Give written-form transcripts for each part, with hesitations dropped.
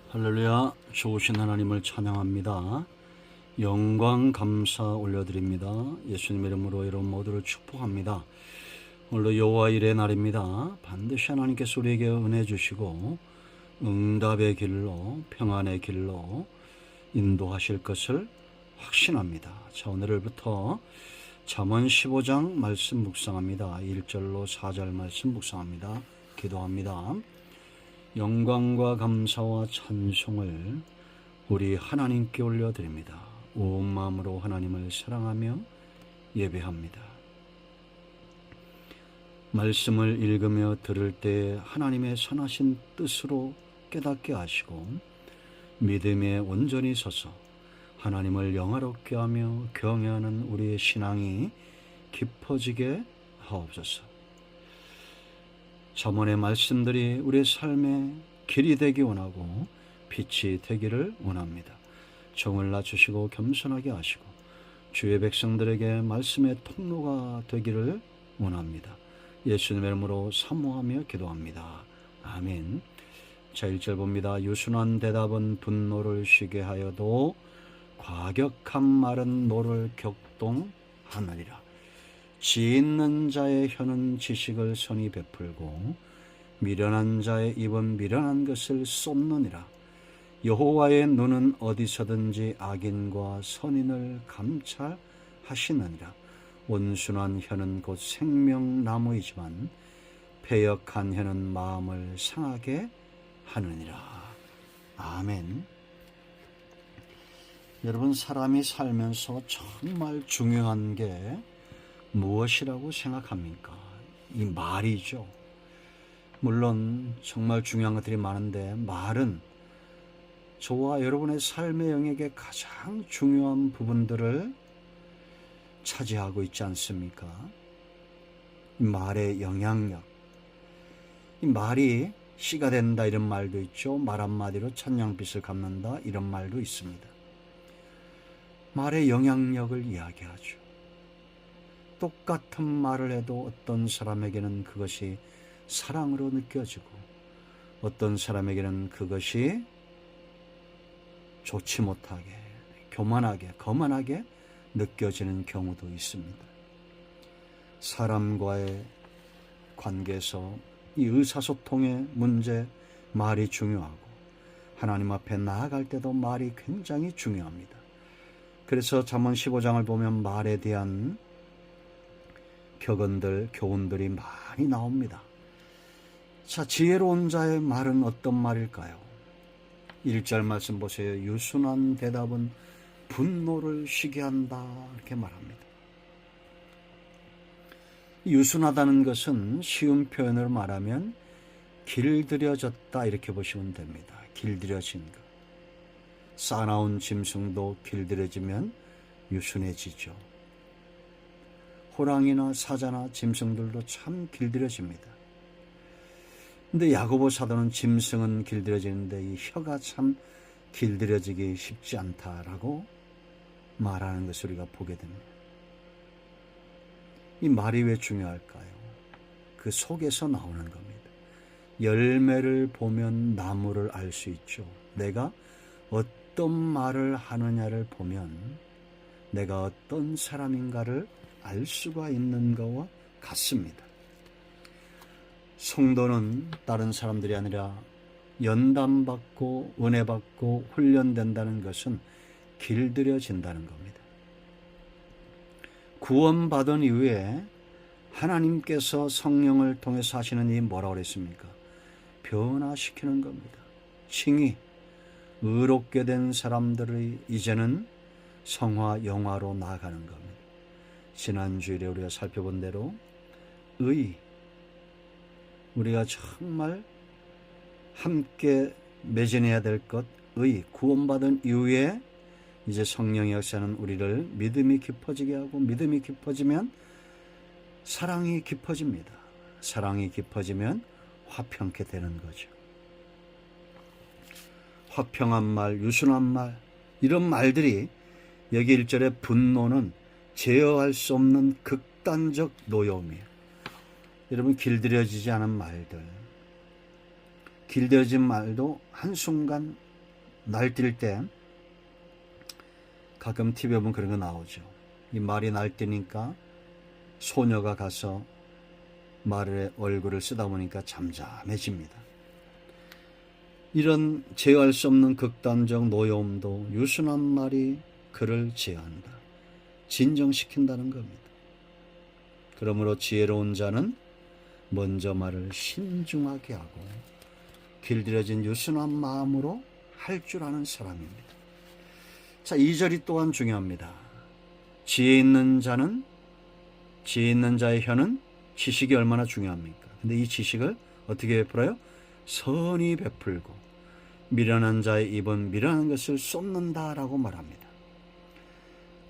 할렐루야. 좋으신 하나님을 찬양합니다. 영광 감사 올려드립니다. 예수님 이름으로 여러분 모두를 축복합니다. 오늘도 여호와 일의 날입니다. 반드시 하나님께서 우리에게 은혜 주시고 응답의 길로, 평안의 길로 인도하실 것을 확신합니다. 자, 오늘부터 잠언 15장 말씀 묵상합니다. 1절로 4절 말씀 묵상합니다. 기도합니다. 영광과 감사와 찬송을 우리 하나님께 올려드립니다. 온 마음으로 하나님을 사랑하며 예배합니다. 말씀을 읽으며 들을 때 하나님의 선하신 뜻으로 깨닫게 하시고 믿음에 온전히 서서 하나님을 영화롭게 하며 경외하는 우리의 신앙이 깊어지게 하옵소서. 잠언의 말씀들이 우리의 삶의 길이 되기 원하고 빛이 되기를 원합니다. 정을 낮추시고 겸손하게 하시고 주의 백성들에게 말씀의 통로가 되기를 원합니다. 예수님의 이름으로 사모하며 기도합니다. 아멘. 자, 1절 봅니다. 유순한 대답은 분노를 쉬게 하여도 과격한 말은 노를 격동하느니라. 지 있는 자의 혀는 지식을 선히 베풀고 미련한 자의 입은 미련한 것을 쏟느니라. 여호와의 눈은 어디서든지 악인과 선인을 감찰하시느니라. 온순한 혀는 곧 생명나무이지만 패역한 혀는 마음을 상하게 하느니라. 아멘. 여러분, 사람이 살면서 정말 중요한 게 무엇이라고 생각합니까? 이 말이죠. 물론 정말 중요한 것들이 많은데 말은 저와 여러분의 삶의 영역에 가장 중요한 부분들을 차지하고 있지 않습니까? 이 말의 영향력. 이 말이 씨가 된다 이런 말도 있죠. 말 한마디로 천냥빚을 갚는다 이런 말도 있습니다. 말의 영향력을 이야기하죠. 똑같은 말을 해도 어떤 사람에게는 그것이 사랑으로 느껴지고 어떤 사람에게는 그것이 좋지 못하게, 교만하게, 거만하게 느껴지는 경우도 있습니다. 사람과의 관계에서 이 의사소통의 문제, 말이 중요하고 하나님 앞에 나아갈 때도 말이 굉장히 중요합니다. 그래서 잠언 15장을 보면 말에 대한 격언들, 교훈들이 많이 나옵니다. 자, 지혜로운 자의 말은 어떤 말일까요? 1절 말씀 보세요. 유순한 대답은 분노를 쉬게 한다 이렇게 말합니다. 유순하다는 것은 쉬운 표현으로 말하면 길들여졌다 이렇게 보시면 됩니다. 길들여진 것. 싸나운 짐승도 길들여지면 유순해지죠. 호랑이나 사자나 짐승들도 참 길들여집니다. 근데 야고보 사도는 짐승은 길들여지는데 이 혀가 참 길들여지기 쉽지 않다라고 말하는 것을 우리가 보게 됩니다. 이 말이 왜 중요할까요? 그 속에서 나오는 겁니다. 열매를 보면 나무를 알 수 있죠. 내가 어떤 말을 하느냐를 보면 내가 어떤 사람인가를 알 수가 있는 것과 같습니다. 성도는 다른 사람들이 아니라 연단받고 은혜받고 훈련된다는 것은 길들여진다는 겁니다. 구원받은 이후에 하나님께서 성령을 통해서 하시는 이 뭐라고 그랬습니까? 변화시키는 겁니다. 칭의, 의롭게 된 사람들이 이제는 성화, 영화로 나아가는 겁니다. 지난주일에 우리가 살펴본 대로 우리가 정말 함께 매진해야 될 것, 구원받은 이후에 이제 성령의 역사는 우리를 믿음이 깊어지게 하고 믿음이 깊어지면 사랑이 깊어집니다. 사랑이 깊어지면 화평케 되는 거죠. 화평한 말, 유순한 말 이런 말들이 여기 1절의 분노는 제어할 수 없는 극단적 노여움이에요. 여러분, 길들여지지 않은 말들, 길들여진 말도 한순간 날뛸 때 가끔 TV에 보면 그런 거 나오죠. 이 말이 날뛰니까 소녀가 가서 말의 얼굴을 쓰다보니까 잠잠해집니다. 이런 제어할 수 없는 극단적 노여움도 유순한 말이 그를 제어한다, 진정시킨다는 겁니다. 그러므로 지혜로운 자는 먼저 말을 신중하게 하고 길들여진 유순한 마음으로 할 줄 아는 사람입니다. 자, 2절이 또한 중요합니다. 지혜 있는 자의 혀는 지식이 얼마나 중요합니까? 근데 이 지식을 어떻게 베풀어요? 선히 베풀고 미련한 자의 입은 미련한 것을 쏟는다라고 말합니다.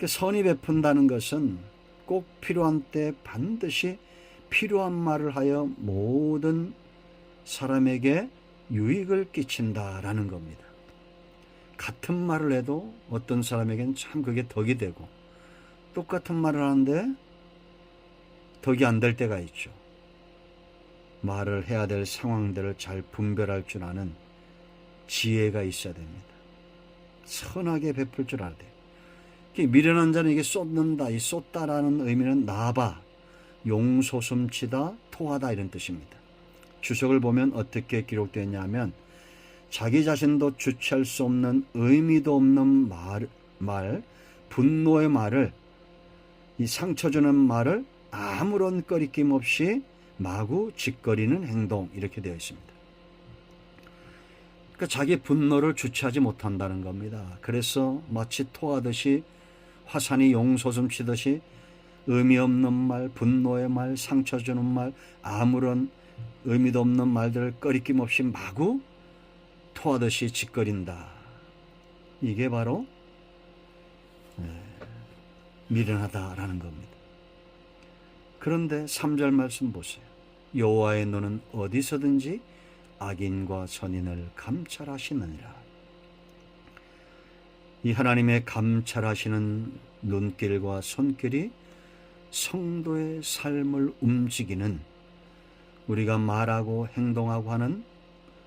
선히 베푼다는 것은 꼭 필요한 때 반드시 필요한 말을 하여 모든 사람에게 유익을 끼친다라는 겁니다. 같은 말을 해도 어떤 사람에게는 참 그게 덕이 되고, 똑같은 말을 하는데 덕이 안 될 때가 있죠. 말을 해야 될 상황들을 잘 분별할 줄 아는 지혜가 있어야 됩니다. 선하게 베풀 줄 알아야 돼요. 미련한 자는 이게 쏟는다, 이 쏟다라는 의미는 나바, 용솟음치다, 토하다 이런 뜻입니다. 주석을 보면 어떻게 기록되었냐 하면 자기 자신도 주체할 수 없는 의미도 없는 말, 분노의 말을, 이 상처 주는 말을 아무런 꺼리낌 없이 마구 짓거리는 행동, 이렇게 되어 있습니다. 그러니까 자기 분노를 주체하지 못한다는 겁니다. 그래서 마치 토하듯이, 화산이 용솟음 치듯이 의미 없는 말, 분노의 말, 상처 주는 말, 아무런 의미도 없는 말들을 꺼리낌 없이 마구 토하듯이 짓거린다. 이게 바로 미련하다라는 겁니다. 그런데 3절 말씀 보세요. 여호와의 눈은 어디서든지 악인과 선인을 감찰하시느니라. 이 하나님의 감찰하시는 눈길과 손길이 성도의 삶을 움직이는, 우리가 말하고 행동하고 하는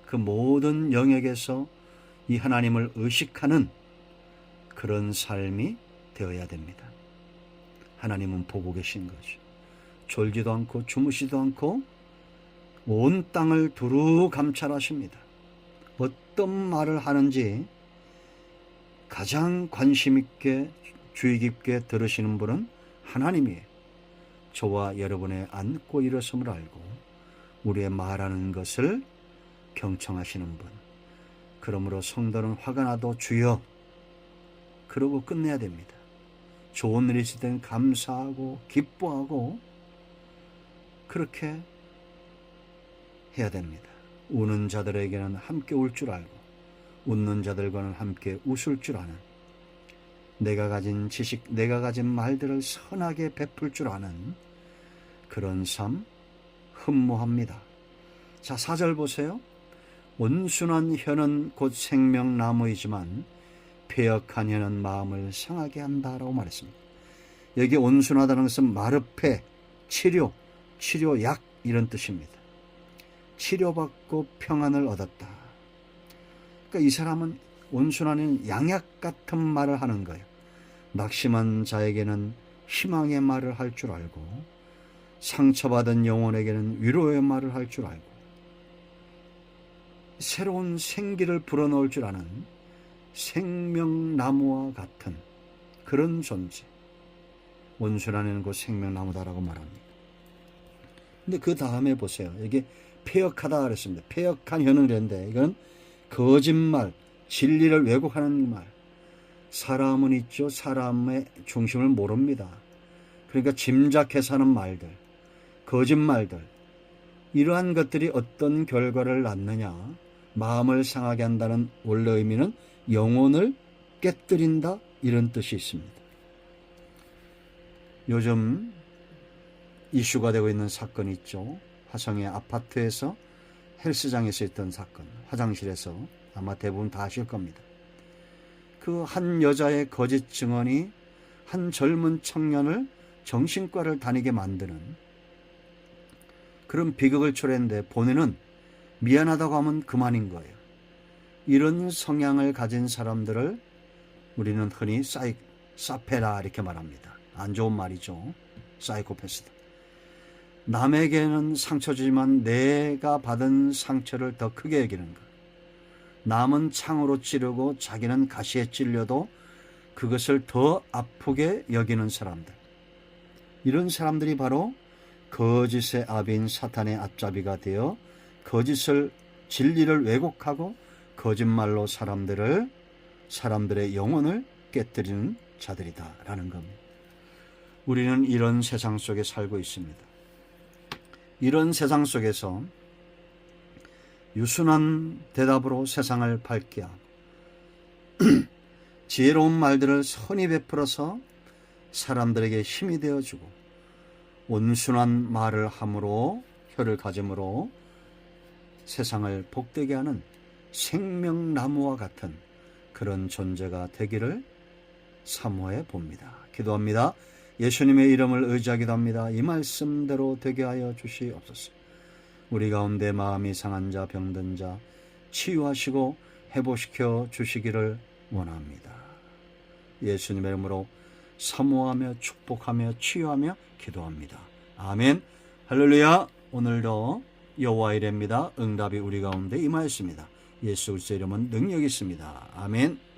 그 모든 영역에서 이 하나님을 의식하는 그런 삶이 되어야 됩니다. 하나님은 보고 계신 거죠. 졸지도 않고 주무시도 않고 온 땅을 두루 감찰하십니다. 어떤 말을 하는지 가장 관심 있게 주의 깊게 들으시는 분은 하나님이에요. 저와 여러분의 앉고 일어섬을 알고 우리의 말하는 것을 경청하시는 분. 그러므로 성도는 화가 나도 주여 그러고 끝내야 됩니다. 좋은 일이 있을 때는 감사하고 기뻐하고 그렇게 해야 됩니다. 우는 자들에게는 함께 울 줄 알고 웃는 자들과는 함께 웃을 줄 아는, 내가 가진 지식, 내가 가진 말들을 선하게 베풀 줄 아는 그런 삶 흠모합니다. 자, 4절 보세요. 온순한 혀는 곧 생명나무이지만 패역한 혀는 마음을 상하게 한다라고 말했습니다. 여기 온순하다는 것은 마르페, 치료약 이런 뜻입니다. 치료받고 평안을 얻었다. 그러니까 이 사람은 온순한 양약 같은 말을 하는 거예요. 낙심한 자에게는 희망의 말을 할 줄 알고 상처받은 영혼에게는 위로의 말을 할 줄 알고 새로운 생기를 불어넣을 줄 아는 생명나무와 같은 그런 존재, 온순한 그 생명나무다라고 말합니다. 근데 그 다음에 보세요. 여기 패역하다 그랬습니다. 패역한 혀는 그랬는데 이건 거짓말, 진리를 왜곡하는 말. 사람은 있죠. 사람의 중심을 모릅니다. 그러니까 짐작해서 하는 말들, 거짓말들, 이러한 것들이 어떤 결과를 낳느냐, 마음을 상하게 한다는 원래 의미는 영혼을 깨뜨린다 이런 뜻이 있습니다. 요즘 이슈가 되고 있는 사건이 있죠. 화성의 아파트에서 헬스장에서 있던 사건, 화장실에서 아마 대부분 다 아실 겁니다. 그 한 여자의 거짓 증언이 한 젊은 청년을 정신과를 다니게 만드는 그런 비극을 초래했는데 본인은 미안하다고 하면 그만인 거예요. 이런 성향을 가진 사람들을 우리는 흔히 사페라 이렇게 말합니다. 안 좋은 말이죠. 사이코패스다. 남에게는 상처 주지만 내가 받은 상처를 더 크게 여기는 것. 남은 창으로 찌르고 자기는 가시에 찔려도 그것을 더 아프게 여기는 사람들. 이런 사람들이 바로 거짓의 아비인 사탄의 앞잡이가 되어 진리를 왜곡하고 거짓말로 사람들의 영혼을 깨뜨리는 자들이다라는 겁니다. 우리는 이런 세상 속에 살고 있습니다. 이런 세상 속에서 유순한 대답으로 세상을 밝게 하고 지혜로운 말들을 선히 베풀어서 사람들에게 힘이 되어주고 온순한 말을 함으로 혀를 가짐으로 세상을 복되게 하는 생명나무와 같은 그런 존재가 되기를 사모해 봅니다. 기도합니다. 예수님의 이름을 의지하기도 합니다. 이 말씀대로 되게 하여 주시옵소서. 우리 가운데 마음이 상한 자, 병든 자 치유하시고 회복시켜 주시기를 원합니다. 예수님의 이름으로 사모하며 축복하며 치유하며 기도합니다. 아멘. 할렐루야. 오늘도 여호와 이레입니다. 응답이 우리 가운데 임하였습니다. 예수 그리스도의 이름은 능력이 있습니다. 아멘.